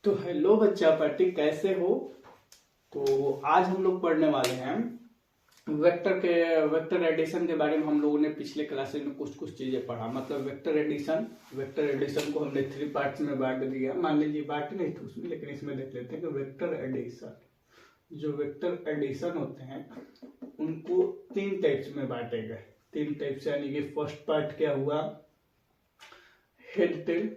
तो हेलो बच्चा पार्टी, कैसे हो। तो आज हम लोग पढ़ने वाले हैं वेक्टर एडिशन के बारे में। हम लोगों ने पिछले क्लासेस में कुछ कुछ चीजें पढ़ा, मतलब वेक्टर एडिशन को हमने 3 पार्ट्स में बांट दिया। मान लीजिए बांट नहीं थी उसमें, लेकिन इसमें देख लेते हैं कि वेक्टर एडिशन, जो वेक्टर एडिशन होते हैं उनको 3 टाइप्स में बांटे गए। 3 टाइप्स यानी कि फर्स्ट पार्ट क्या हुआ, head tail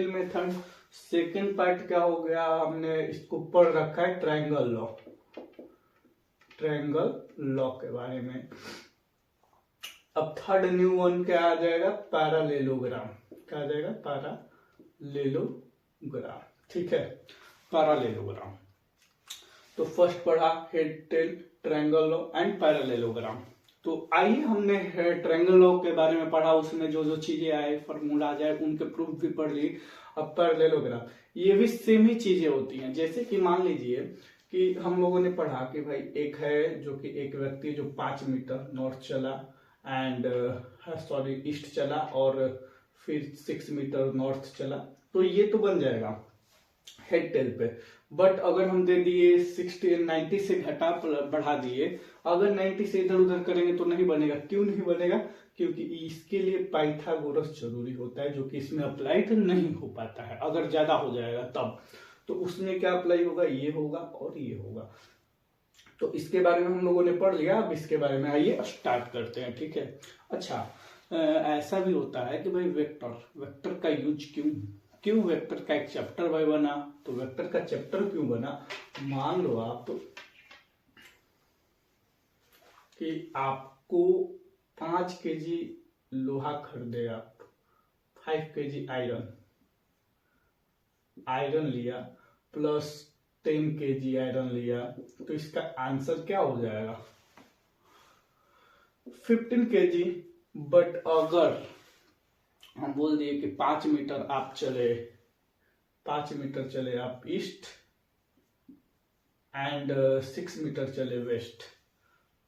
method. Second part क्या हो गया, हमने इसको पढ़ रखा है ट्रायंगल लॉ के बारे में। अब थर्ड न्यू वन क्या आ जाएगा, पैरालेलोग्राम। क्या आ जाएगा, पैरालेलोग्राम। ठीक है, पैरालेलोग्राम। तो फर्स्ट पढ़ा head tail, triangle law and parallelogram. तो आइए, हमने ट्रायंगल लॉ के बारे में पढ़ा, उसमें जो जो चीजें आए, फॉर्मूला आ जाए, उनके प्रूफ भी पढ़ ली। अब पैरेललोग्राम, ये भी सेम ही चीजें होती हैं। जैसे कि मान लीजिए कि हम लोगों ने पढ़ा कि भाई एक है जो कि एक व्यक्ति जो 5 मीटर नॉर्थ चला एंड ईस्ट चला और फिर 6 मीटर नॉर्थ चला, तो ये तो बन जाएगा हेड टेल पे। बट अगर हम दे दिए 90 से घटा बढ़ा दिए, अगर 90 से इधर उधर करेंगे तो नहीं बनेगा। क्यों नहीं बनेगा, क्योंकि इसके लिए पाइथागोरस जरूरी होता है, जो कि इसमें अप्लाइड नहीं हो पाता है। अगर ज्यादा हो जाएगा तब तो उसमें क्या अप्लाई होगा, ये होगा और ये होगा। तो इसके बारे में हम लोगों ने पढ़ लिया। अब इसके बारे में आइए स्टार्ट करते हैं। ठीक है, अच्छा, ऐसा भी होता है कि भाई वेक्टर का यूज क्यों वेक्टर का एक चैप्टर भाई बना। तो वेक्टर का चैप्टर क्यों बना, मान लो आप कि आपको 5 केजी लोहा खरीदे, आप 5 केजी आयरन लिया प्लस 10 केजी आयरन लिया, तो इसका आंसर क्या हो जाएगा, 15 केजी। बट अगर हम बोल दिए कि 5 मीटर आप चले, 5 मीटर चले आप ईस्ट एंड 6 मीटर चले वेस्ट,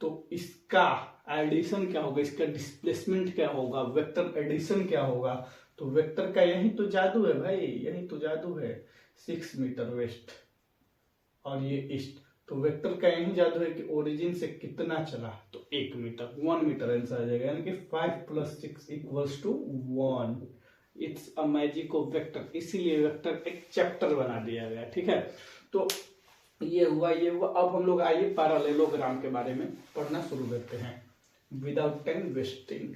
तो इसका एडिशन क्या होगा, इसका डिस्प्लेसमेंट क्या होगा, वेक्टर एडिशन क्या होगा। तो वेक्टर का यही तो जादू है भाई, यही तो जादू है। 6 मीटर वेस्ट और ये ईस्ट, तो वेक्टर का यही जादू है कि ओरिजिन से कितना चला, तो 1 मीटर आंसर आ जाएगा। यानी कि 5 + 6 = 1। It's a magic of vector, इसीलिए वेक्टर एक चैप्टर बना दिया गया। ठीक है, तो ये हुआ। अब हम लोग आइए पैरेललोग्राम के बारे में पढ़ना शुरू करते हैं विदाउट टाइम वेस्टिंग।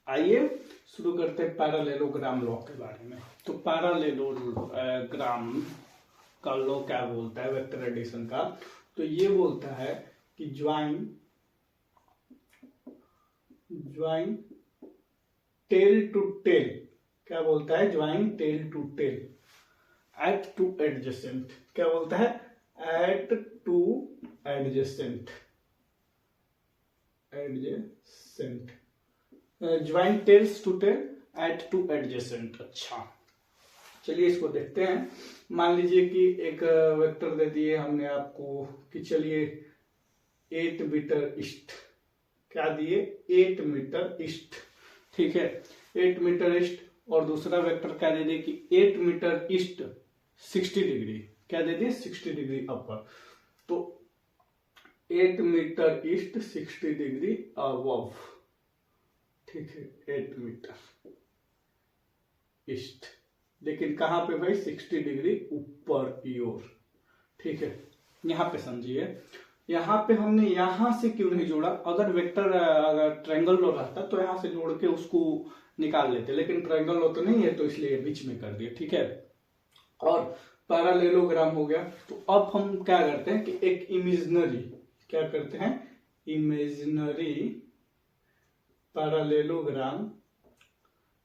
आइए शुरू करते हैं पैरेललोग्राम लॉ के बारे में। तो पैरेललोग्राम का लॉ क्या बोलता है वेक्टर एडिशन का, तो ये बोलता है कि ज्वाइन टेल टू टेल। क्या बोलता है, join tail to tail at two adjacent. क्या बोलता है, at two adjacent join tails to tail at two adjacent. अच्छा, चलिए इसको देखते हैं। मान लीजिए कि एक वेक्टर दे दिए हमने आपको कि चलिए 8 मीटर ईस्ट। क्या दिए, 8 मीटर ईस्ट। ठीक है, 8 मीटर ईस्ट। और दूसरा वेक्टर क्या दे दिए कि 8 मीटर ईस्ट 60 डिग्री। क्या दे दिए, 60 डिग्री अपर। तो 8 मीटर ईस्ट 60 डिग्री अबव। ठीक है, 8 मीटर ईस्ट, लेकिन कहां पे भाई, 60 डिग्री ऊपर की ओर। ठीक है, यहां पे समझिए, यहां पे हमने यहां से क्यों नहीं जोड़ा। अगर ट्रायंगल लो रहता तो यहां से जोड़ के उसको निकाल लेते, लेकिन ट्रायंगल लो तो नहीं है, तो इसलिए बीच में कर दिया। ठीक है, और पैरेललोग्राम हो गया। तो अब हम क्या करते हैं कि एक इमेजिनरी पैरेललोग्राम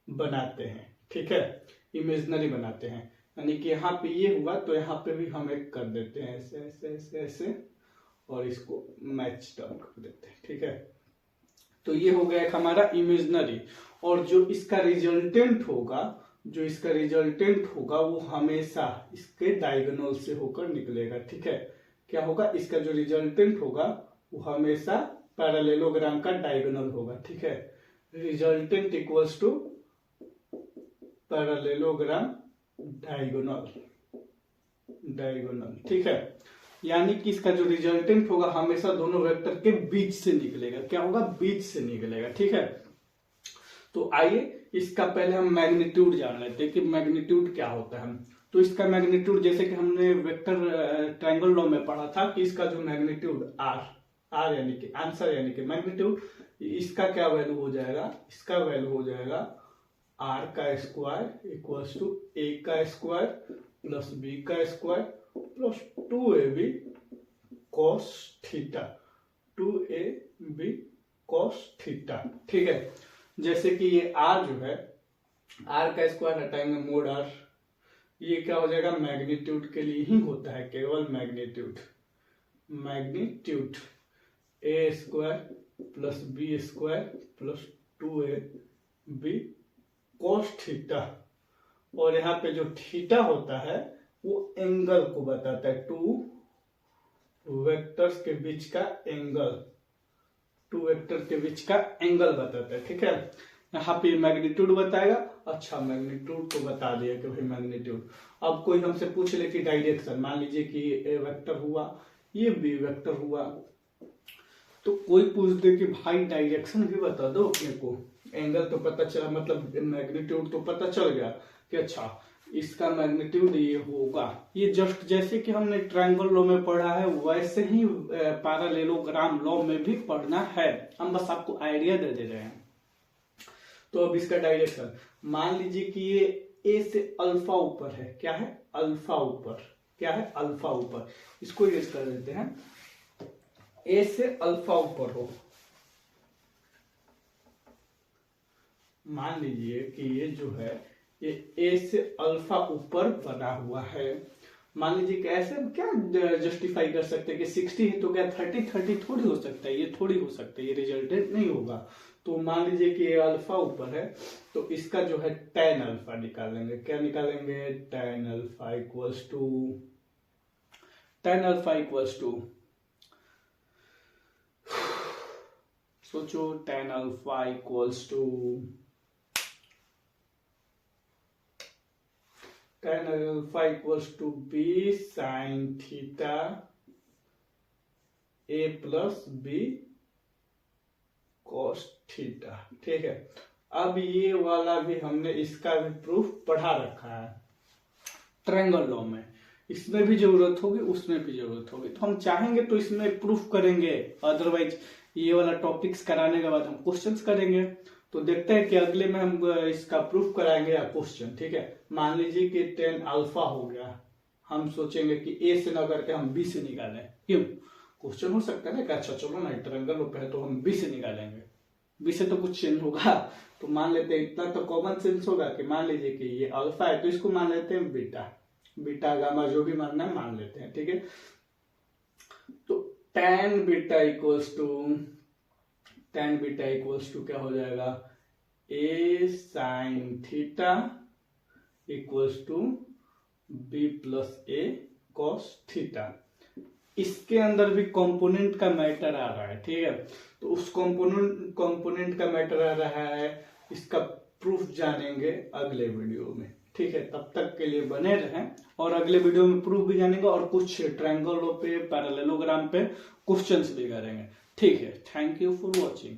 बनाते हैं। ठीक है, इमेजिनरी बनाते हैं, यानी कि यहाँ पे ये हुआ तो यहाँ पे भी हम एक कर देते हैं ऐसे ऐसे ऐसे ऐसे, और इसको मैच डाउन कर देते हैं। ठीक है, तो ये हो गया एक हमारा इमेजिनरी। और जो इसका रिजल्टेंट होगा जो इसका रिजल्टेंट होगा वो हमेशा इसके डायगोनल से होकर निकलेगा। ठीक है, क्या होगा, इसका जो रिजल्टेंट होगा वो हमेशा पैरेललोग्राम का डायगोनल होगा। ठीक है, resultant equals to parallelogram diagonal. ठीक है, यानी कि इसका जो रिजल्टेंट होगा हमेशा दोनों वेक्टर के बीच से निकलेगा। क्या होगा, बीच से निकलेगा। ठीक है, तो आइए इसका पहले हम मैग्नीट्यूड जान लेते हैं कि मैग्नीट्यूड क्या होता है। तो इसका मैग्नीट्यूड, जैसे कि हमने वेक्टर ट्रायंगल लॉ में पढ़ा था कि इसका जो मैग्नीट्यूड आर यानी कि आंसर यानी कि मैग्नीट्यूड, इसका क्या वैल्यू हो जाएगा, इसका वैल्यू हो जाएगा आर का स्क्वायर इक्वल्स टू ए का स्क्वायर प्लस बी का square plus 2ab cos theta, 2ab cos theta. ठीक है, जैसे कि ये r जो है, r का स्क्वायर हटाएंगे मोड r, ये क्या हो जाएगा, मैग्नीट्यूड के लिए ही होता है, केवल magnitude a square plus b square plus 2ab cos theta. और यहाँ पे जो थीटा होता है वो एंगल को बताता है, टू वेक्टर्स के बीच का एंगल, टू वेक्टर के बीच का एंगल बताता है। ठीक है, यहाँ पे मैग्नीट्यूड बताएगा। अच्छा, मैग्नीट्यूड तो बता दिया कि भाई मैग्नीट्यूड। अब कोई हमसे पूछ ले कि डायरेक्शन, मान लीजिए कि ए वेक्टर हुआ, ये बी वेक्टर हुआ, तो कोई पूछ दे कि भाई डायरेक्शन भी बता दो अपने को। एंगल तो पता चला, मतलब मैग्नीट्यूड तो पता चल गया कि अच्छा इसका मैग्नीट्यूड ये होगा। ये जस्ट जैसे कि हमने ट्रायंगल लॉ में पढ़ा है वैसे ही पैरेललोग्राम लॉ में भी पढ़ना है, हम बस आपको आइडिया दे रहे हैं। तो अब इसका डायरेक्शन, मान लीजिए कि ये ए से अल्फा ऊपर है, क्या है, अल्फा ऊपर, क्या है, अल्फा ऊपर। इसको यूज कर देते हैं, ए से अल्फा ऊपर हो, मान लीजिए कि ये जो है ये ए से अल्फा ऊपर बना हुआ है। मान लीजिए कि ऐसे क्या जस्टिफाई कर सकते हैं कि 60 है तो क्या 30 थोड़ी हो सकता है, ये थोड़ी हो सकता है, ये रिजल्टेंट नहीं होगा। तो मान लीजिए कि ये अल्फा ऊपर है, तो इसका जो है tan अल्फा निकालेंगे। क्या निकालेंगे, tan अल्फा इक्वल्स टू सोचो, tan alpha equals to tan alpha equals to b sine theta a plus b cos theta. ठीक है, अब ये वाला भी हमने इसका भी प्रूफ पढ़ा रखा है ट्रायंगल लॉ में, इसमें भी जरूरत होगी उसमें भी जरूरत होगी, तो हम चाहेंगे तो इसमें प्रूफ करेंगे, अदरवाइज ये वाला टॉपिक्स कराने के बाद हम क्वेश्चंस करेंगे। तो देखते हैं कि अगले में हम इसका प्रूफ कराएंगे या क्वेश्चन। ठीक है, मान लीजिए कि tan अल्फा हो गया, हम सोचेंगे कि ए से ना करके हम बी से निकालें, क्यों, क्वेश्चन हो सकता है ना कि अच्छा चलो ना ट्रायंगल पे है तो हम बी से निकालेंगे, बी से तो कुछ चेंज होगा। तो मान लेते हैं, इतना तो कॉमन सेंस होगा कि मान लीजिए कि ये अल्फा है तो इसको मान लेते हैं बीटा गामा जो भी मानना है मान लेते हैं। ठीक है, तो tan बीटा इक्वल्स टू क्या हो जाएगा, A sine theta equals to B plus A cos theta. इसके अंदर भी कंपोनेंट का मैटर आ रहा है। ठीक है, तो उस कंपोनेंट का मैटर आ रहा है, इसका प्रूफ जानेंगे अगले वीडियो में। ठीक है, तब तक के लिए बने रहें और अगले वीडियो में प्रूफ भी जानेंगे और कुछ ट्रायंगल पे पैरेललोग्राम पे क्वेश्चंस भी करेंगे। ठीक है, थैंक यू फॉर वॉचिंग।